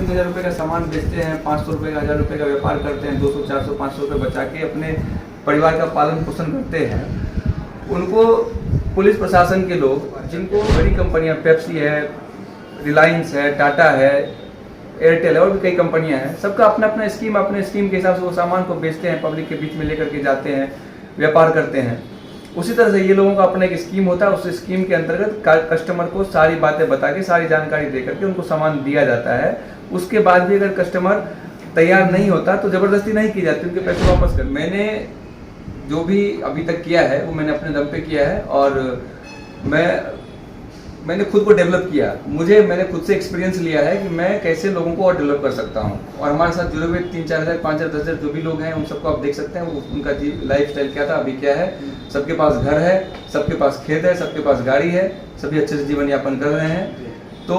2,000-3,000 रुपये का सामान बेचते हैं, 500 रुपये का, 1,000 रुपये का व्यापार करते हैं, 200, 400, 500 रुपये बचा के अपने परिवार का पालन पोषण करते हैं, उनको पुलिस प्रशासन के लोग, जिनको बड़ी कंपनियां पेप्सी है, रिलायंस है, टाटा है, एयरटेल है और भी कई कंपनियां हैं, सबका अपना अपना स्कीम, अपने स्कीम के हिसाब से वो सामान को बेचते हैं, पब्लिक के बीच में लेकर के जाते हैं, व्यापार करते हैं। उसी तरह से ये लोगों का अपना एक स्कीम होता है, उस स्कीम के अंतर्गत कस्टमर को सारी बातें बता के, सारी जानकारी दे करके उनको सामान दिया जाता है। उसके बाद भी अगर कस्टमर तैयार नहीं होता तो ज़बरदस्ती नहीं की जाती, उनके पैसे वापस कर। मैंने जो भी अभी तक किया है वो मैंने अपने दम पे किया है और मैंने खुद को डेवलप किया। मैंने खुद से एक्सपीरियंस लिया है कि मैं कैसे लोगों को और डेवलप कर सकता हूँ। और हमारे साथ जुड़े हुए 3-4 हज़ार, 5,000, 10,000 जो भी लोग हैं उन सबको आप देख सकते हैं, उनका लाइफ स्टाइल क्या था, अभी क्या है। सबके पास घर है, सबके पास खेत है, सबके पास गाड़ी है, सभी अच्छे से जीवन यापन कर रहे हैं। तो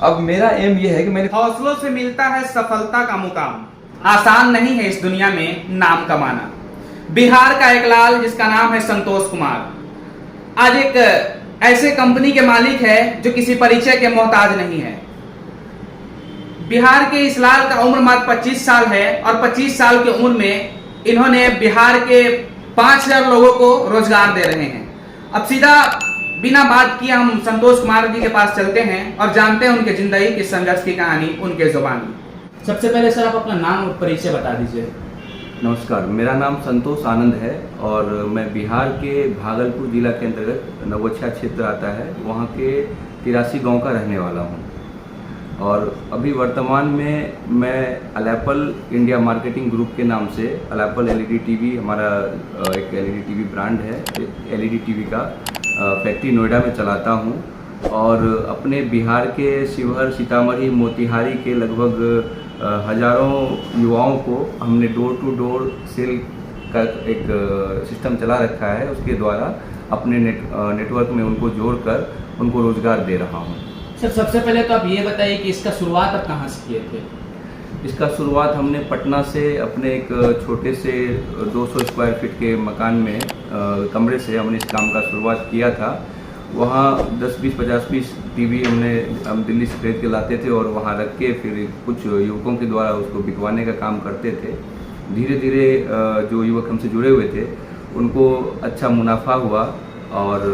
अब मेरा एम ये है कि मैंने हौसलों से मिलता है सफलता का मुकाम। आसान नहीं है इस दुनिया में नाम कमाना। बिहार का एक लाल जिसका नाम है संतोष कुमार, आज एक ऐसे कंपनी के मालिक है जो किसी परिचय के मोहताज नहीं है। बिहार के इस लाल का उम्र मात्र 25 साल है और 25 साल की उम्र में इन्होंने बिहार के 5,000 लोगों को रोजगार दे रहे हैं। अब सीधा बिना बात किए हम संतोष कुमार जी के पास चलते हैं और जानते हैं उनके जिंदगी की संघर्ष की कहानी उनके जुबानी। सबसे पहले सर आप अपना नाम और परिचय बता दीजिए। नमस्कार, मेरा नाम संतोष आनंद है और मैं बिहार के भागलपुर जिला के अंतर्गत नवगछिया क्षेत्र आता है, वहाँ के 83 गांव का रहने वाला हूँ। और अभी वर्तमान में मैं अलेपल इंडिया मार्केटिंग ग्रुप के नाम से अलेपल एलईडी टीवी, हमारा एक एलईडी टीवी ब्रांड है, एलईडी टीवी का फैक्ट्री नोएडा में चलाता हूँ। और अपने बिहार के शिवहर, सीतामढ़ी, मोतिहारी के लगभग हजारों युवाओं को हमने डोर टू डोर सेल का एक सिस्टम चला रखा है। उसके द्वारा अपने नेटवर्क में उनको जोड़कर उनको रोजगार दे रहा हूँ। सर सबसे पहले तो आप ये बताइए कि इसका शुरुआत आप कहाँ से किए थे? इसका शुरुआत हमने पटना से अपने एक छोटे से 200 स्क्वायर फीट के मकान में कमरे से हमने इस काम का शुरुआत किया था। वहाँ 10-20, 50-20 टीवी हम दिल्ली से खरीद के लाते थे और वहाँ रख के फिर कुछ युवकों के द्वारा उसको बिकवाने का काम करते थे। धीरे धीरे जो युवक हमसे जुड़े हुए थे उनको अच्छा मुनाफा हुआ और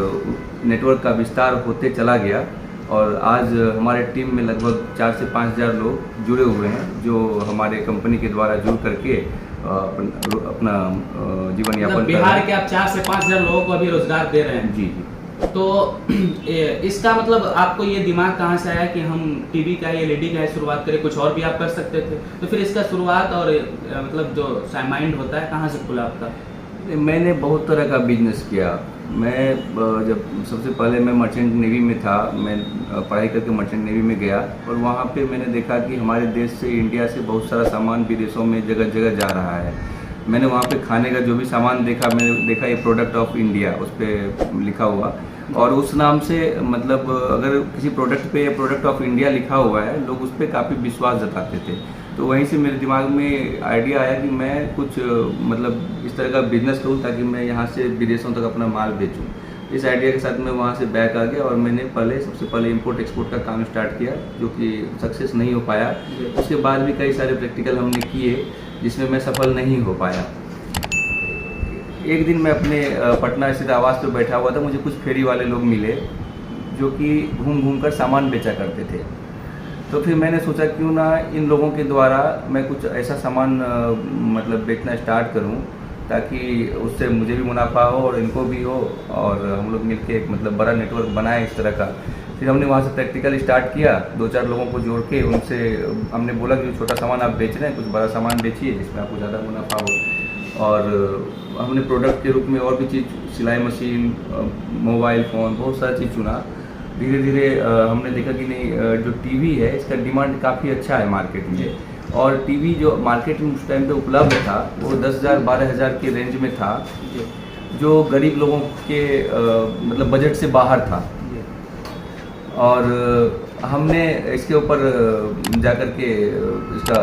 नेटवर्क का विस्तार होते चला गया और आज हमारे टीम में लगभग 4 से 5 हज़ार लोग जुड़े हुए हैं जो हमारे कंपनी के द्वारा जुड़ करके अपना जीवन यापन। बिहार के आप 4 से 5 हज़ार लोगों को अभी रोजगार दे रहे हैं? जी। तो इसका मतलब आपको ये दिमाग कहाँ से आया कि हम टीवी का एलईडी का शुरुआत करें? कुछ और भी आप कर सकते थे, तो फिर इसका शुरुआत और मतलब जो माइंड होता है कहाँ से खुला आपका? मैंने बहुत तरह का बिजनेस किया। मैं जब सबसे पहले मैं मर्चेंट नेवी में था, मैं पढ़ाई करके मर्चेंट नेवी में गया और वहाँ पे मैंने देखा कि हमारे देश से, इंडिया से बहुत सारा सामान विदेशों में जगह जगह जा रहा है। मैंने वहाँ पे खाने का जो भी सामान देखा, मैंने देखा ये प्रोडक्ट ऑफ इंडिया उस पर लिखा हुआ और उस नाम से मतलब अगर किसी प्रोडक्ट पे प्रोडक्ट ऑफ इंडिया लिखा हुआ है, लोग उस पर काफ़ी विश्वास जताते थे। तो वहीं से मेरे दिमाग में आइडिया आया कि मैं कुछ मतलब इस तरह का बिजनेस करूं ताकि मैं यहाँ से विदेशों तक अपना माल बेचूं। इस आइडिया के साथ मैं वहाँ से बैक आ गया और मैंने सबसे पहले इंपोर्ट एक्सपोर्ट का काम स्टार्ट किया, जो कि सक्सेस नहीं हो पाया। उसके बाद भी कई सारे प्रैक्टिकल हमने किए जिसमें मैं सफल नहीं हो पाया। एक दिन मैं अपने पटना स्थित आवास पर बैठा हुआ था, मुझे कुछ फेरी वाले लोग मिले जो कि घूम घूम कर सामान बेचा करते थे। तो फिर मैंने सोचा क्यों ना इन लोगों के द्वारा मैं कुछ ऐसा सामान मतलब बेचना स्टार्ट करूं ताकि उससे मुझे भी मुनाफा हो और इनको भी हो और हम लोग मिलके एक मतलब बड़ा नेटवर्क बनाए इस तरह का। फिर हमने वहाँ से प्रैक्टिकल स्टार्ट किया, 2-4 लोगों को जोड़ के उनसे हमने बोला कि जो छोटा सामान आप बेच रहे हैं कुछ बड़ा सामान बेचिए जिसमें आपको ज़्यादा मुनाफा हो। और हमने प्रोडक्ट के रूप में और भी चीज़, सिलाई मशीन, मोबाइल फ़ोन, बहुत सारी चीज़ चुना। धीरे धीरे हमने देखा कि नहीं, जो टीवी है इसका डिमांड काफ़ी अच्छा है मार्केट में और टीवी जो मार्केट में उस टाइम पे उपलब्ध था वो 10,000, 12,000 के रेंज में था, जो गरीब लोगों के मतलब बजट से बाहर था। और हमने इसके ऊपर जाकर के इसका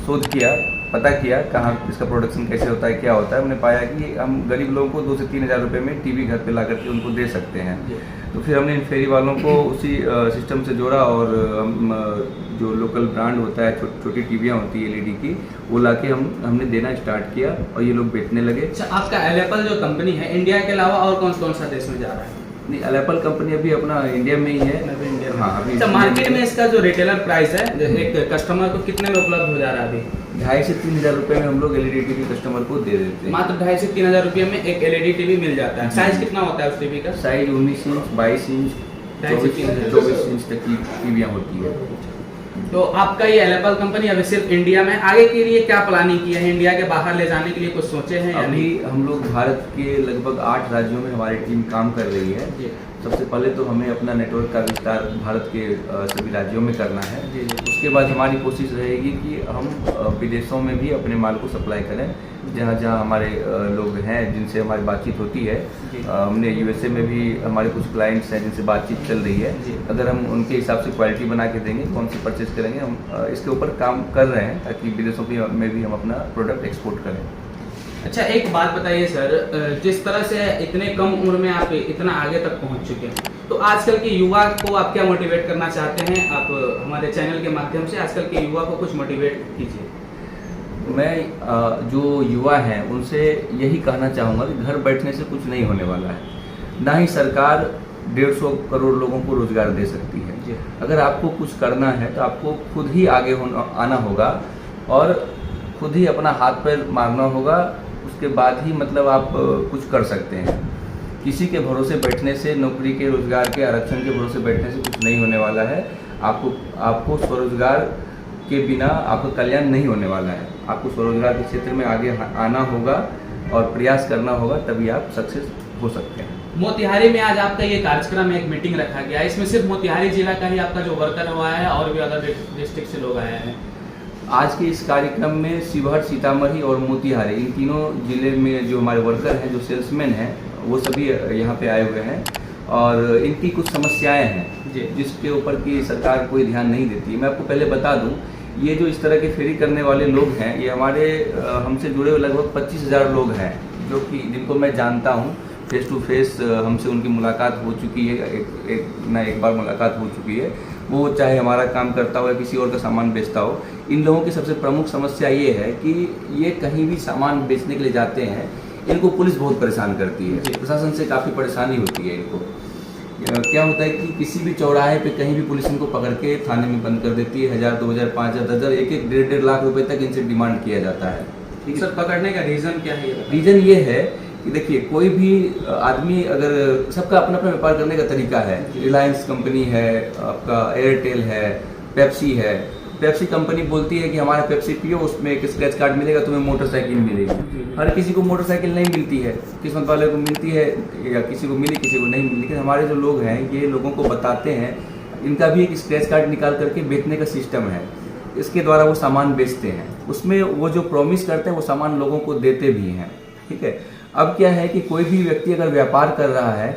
शोध किया पता किया कहाँ इसका प्रोडक्शन कैसे होता है, क्या होता है। हमने पाया कि हम गरीब लोगों को 2 से 3 हज़ार रुपये में टीवी घर पे ला करके उनको दे सकते हैं। तो फिर हमने इन फेरी वालों को उसी सिस्टम से जोड़ा और हम जो लोकल ब्रांड होता है, छोटी टीवियाँ होती है LED की, वो ला के हमने देना स्टार्ट किया और ये लोग बेचने लगे। अच्छा, आपका एलेपल जो कंपनी है इंडिया के अलावा और कौन कौन सा देश में जा रहा है? नहीं, एलेपल कंपनी अभी अपना इंडिया में ही है। इंडिया में। हाँ, अभी अच्छा, मार्केट में इसका जो रिटेलर प्राइस है एक कस्टमर को कितने में उपलब्ध हो जा रहा है अभी? 2.5 से 3 हज़ार रुपये में हम लोग LED टीवी कस्टमर को दे देते हैं। मात्र 2.5 से 3 हज़ार रुपये में एक LED टीवी मिल जाता है। साइज कितना होता है उस टीवी का? साइज 19 इंच, 22 इंच, 24 इंच तक की टीवियाँ होती है। तो आपका ये एलेपल कंपनी अभी सिर्फ इंडिया में, आगे के लिए क्या प्लानिंग की है? इंडिया के बाहर ले जाने के लिए कुछ सोचे हैं या अभी नहीं? हम लोग भारत के लगभग 8 राज्यों में हमारी टीम काम कर रही है। सबसे पहले तो हमें अपना नेटवर्क का विस्तार भारत के सभी राज्यों में करना है। उसके बाद हमारी कोशिश रहेगी कि हम विदेशों में भी अपने माल को सप्लाई करें, जहाँ जहाँ हमारे लोग हैं जिनसे हमारी बातचीत होती है। हमने USA में भी हमारे कुछ क्लाइंट्स हैं जिनसे बातचीत चल रही है। अगर हम उनके हिसाब से क्वालिटी बना के देंगे, कौन सी परचेज करेंगे, हम इसके ऊपर काम कर रहे हैं ताकि विदेशों में भी हम अपना प्रोडक्ट एक्सपोर्ट करें। अच्छा, एक बात बताइए सर, जिस तरह से इतने कम उम्र में आप इतना आगे तक पहुंच चुके हैं, तो आजकल के युवा को आप क्या मोटिवेट करना चाहते हैं? आप हमारे चैनल के माध्यम से आजकल के युवा को कुछ मोटिवेट कीजिए। मैं जो युवा हैं उनसे यही कहना चाहूँगा कि घर बैठने से कुछ नहीं होने वाला है। ना ही सरकार 150 करोड़ लोगों को रोजगार दे सकती है। अगर आपको कुछ करना है तो आपको खुद ही आगे आना होगा और खुद ही अपना हाथ पैर मारना होगा। उसके बाद ही मतलब आप कुछ कर सकते हैं। किसी के भरोसे बैठने से, नौकरी के, रोजगार के, आरक्षण के भरोसे बैठने से कुछ नहीं होने वाला है। आपको स्वरोजगार के बिना आपका कल्याण नहीं होने वाला है। आपको स्वरोजगार के क्षेत्र में आगे आना होगा और प्रयास करना होगा, तभी आप सक्सेस हो सकते हैं। मोतिहारी में आज आपका ये कार्यक्रम, एक मीटिंग रखा गया है, इसमें सिर्फ मोतिहारी जिला का ही आपका जो वर्कर हुआ है और भी अदर डिस्ट्रिक्ट से लोग आए हैं? आज के इस कार्यक्रम में शिवहर, सीतामढ़ी और मोतिहारी, इन तीनों जिले में जो हमारे वर्कर हैं, जो सेल्समैन हैं, वो सभी यहाँ पे आए हुए हैं और इनकी कुछ समस्याएं हैं जिसके ऊपर की सरकार कोई ध्यान नहीं देती। मैं आपको पहले बता दूं, ये जो इस तरह के फेरी करने वाले लोग हैं, ये हमारे हमसे जुड़े हुए लगभग 25,000 लोग हैं, जो कि जिनको मैं जानता हूँ। फेस टू फेस हमसे उनकी मुलाकात हो चुकी है, एक बार मुलाकात हो चुकी है। वो चाहे हमारा काम करता हो या किसी और का सामान बेचता हो, इन लोगों की सबसे प्रमुख समस्या ये है कि ये कहीं भी सामान बेचने के लिए जाते हैं, इनको पुलिस बहुत परेशान करती है। प्रशासन से काफ़ी परेशानी होती है इनको। क्या होता है कि किसी भी चौराहे पे कहीं भी पुलिस इनको पकड़ के थाने में बंद कर देती है। 1,000, 2,000, 5,000, 10,000, 1-1, 1.5 लाख रुपए तक इनसे डिमांड किया जाता है। ठीक है सर, पकड़ने का रीज़न क्या है? रीज़न ये है कि देखिए, कोई भी आदमी, अगर सबका अपना अपना व्यापार करने का तरीका है। रिलायंस कंपनी है, आपका एयरटेल है, पेप्सी है। पेप्सी कंपनी बोलती है कि हमारा पेप्सी पियो, उसमें एक स्क्रैच कार्ड मिलेगा, तुम्हें मोटरसाइकिल मिलेगी। हर किसी को मोटरसाइकिल नहीं मिलती है, किस्मत वाले को मिलती है या किसी को मिली, किसी को नहीं मिली। लेकिन हमारे जो लोग हैं, ये लोगों को बताते हैं, इनका भी एक स्क्रैच कार्ड निकाल करके बेचने का सिस्टम है। इसके द्वारा वो सामान बेचते हैं। उसमें वो जो प्रॉमिस करते हैं वो सामान लोगों को देते भी हैं। ठीक है। अब क्या है कि कोई भी व्यक्ति अगर व्यापार कर रहा है,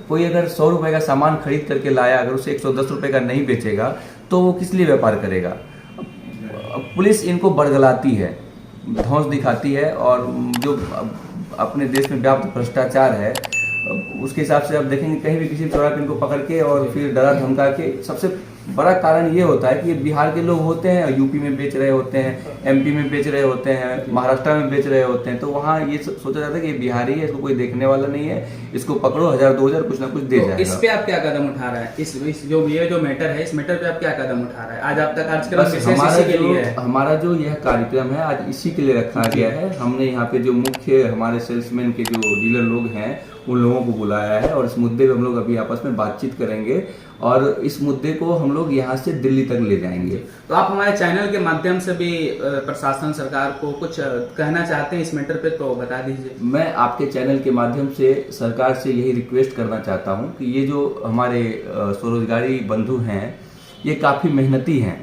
कोई अगर 100 रुपये का सामान खरीद करके लाया, अगर उसे 110 रुपये का नहीं बेचेगा तो वो किस लिए व्यापार करेगा? पुलिस इनको बरगलाती है, धौंस दिखाती है और जो अपने देश में व्याप्त भ्रष्टाचार है उसके हिसाब से आप देखेंगे कहीं भी किसी चौराहे पे इनको पकड़ के और फिर डरा धमका के। सबसे बड़ा कारण ये होता है कि ये बिहार के लोग होते हैं, यूपी में बेच रहे होते हैं, MP में बेच रहे होते हैं, महाराष्ट्र में बेच रहे होते हैं। तो वहाँ ये सोचा जाता है कि ये बिहारी है, इसको कोई देखने वाला नहीं है, इसको पकड़ो, 1,000, 2,000 कुछ ना कुछ दे जाएगा। इस पे आप क्या कदम उठा रहे हैं? इस जो मैटर है, इस मैटर पे आप क्या कदम उठा रहे हैं? आज आप तक कार्यक्रम हमारा जो यह कार्यक्रम है आज इसी के लिए रखा गया है। हमने यहाँ पे जो मुख्य हमारे सेल्समैन के जो डीलर लोग हैं उन लोगों को बुलाया है और इस मुद्दे पे हम लोग अभी आपस में बातचीत करेंगे और इस मुद्दे को हम लोग यहाँ से दिल्ली तक ले जाएंगे। तो आप हमारे चैनल के माध्यम से भी प्रशासन, सरकार को कुछ कहना चाहते हैं इस मैटर पे, तो बता दीजिए। मैं आपके चैनल के माध्यम से सरकार से यही रिक्वेस्ट करना चाहता हूँ कि ये जो हमारे स्वरोजगारी बंधु हैं, ये काफ़ी मेहनती हैं।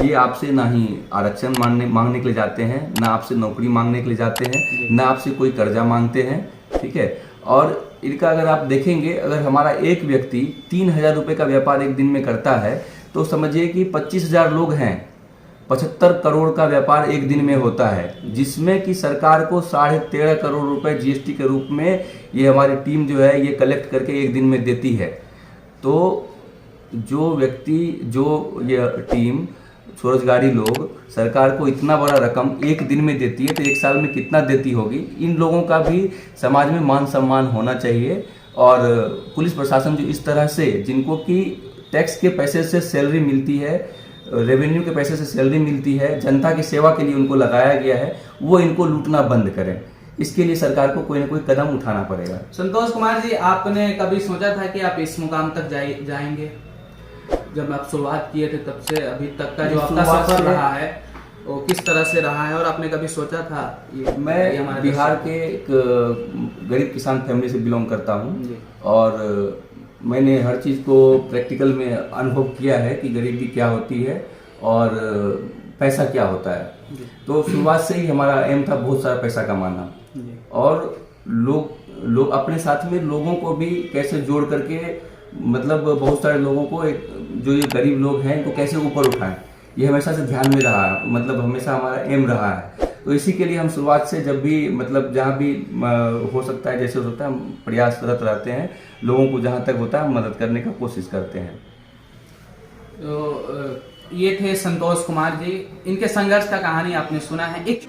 ये आपसे ना ही आरक्षण मांगने के लिए जाते हैं, ना आपसे नौकरी मांगने के लिए जाते हैं, ना आपसे कोई कर्जा मांगते हैं। ठीक है। और इनका अगर आप देखेंगे, अगर हमारा एक व्यक्ति 3,000 रुपये का व्यापार एक दिन में करता है तो समझिए कि 25,000 लोग हैं 75 करोड़ का व्यापार एक दिन में होता है, जिसमें कि सरकार को 13.5 करोड़ रुपए जीएसटी के रूप में ये हमारी टीम जो है ये कलेक्ट करके एक दिन में देती है। तो जो व्यक्ति, जो ये टीम स्वरोजगारी लोग सरकार को इतना बड़ा रकम एक दिन में देती है, तो एक साल में कितना देती होगी। इन लोगों का भी समाज में मान सम्मान होना चाहिए। और पुलिस प्रशासन जो इस तरह से, जिनको कि टैक्स के पैसे से सैलरी मिलती है, रेवेन्यू के पैसे से सैलरी मिलती है, जनता की सेवा के लिए उनको लगाया गया है, वो इनको लूटना बंद करें। इसके लिए सरकार को कोई ना कोई कदम उठाना पड़ेगा। संतोष कुमार जी, आपने कभी सोचा था कि आप इस मुकाम तक जाएंगे? जब आप शुरुआत किए थे तब से अभी तक का जो आपका सफर रहा है वो किस तरह से रहा है, और आपने कभी सोचा था मैं बिहार के एक गरीब किसान फैमिली से बिलोंग करता हूँ, और मैंने हर चीज़ को प्रैक्टिकल में अनुभव किया है कि गरीबी क्या होती है और पैसा क्या होता है। तो शुरुआत से ही हमारा एम था बहुत सारा पैसा कमाना, और लोग अपने साथ में लोगों को भी कैसे जोड़ करके, मतलब बहुत सारे लोगों को, जो ये गरीब लोग हैं इनको कैसे ऊपर उठाएं, ये हमेशा से ध्यान में रहा है, मतलब हमेशा हमारा एम रहा है। तो इसी के लिए हम शुरुआत से जब भी, मतलब जहाँ भी हो सकता है, जैसे होता है, हम प्रयासरत रहते हैं, लोगों को जहाँ तक होता है मदद करने का कोशिश करते हैं। तो ये थे संतोष कुमार जी, इनके संघर्ष का कहानी आपने सुना है। एक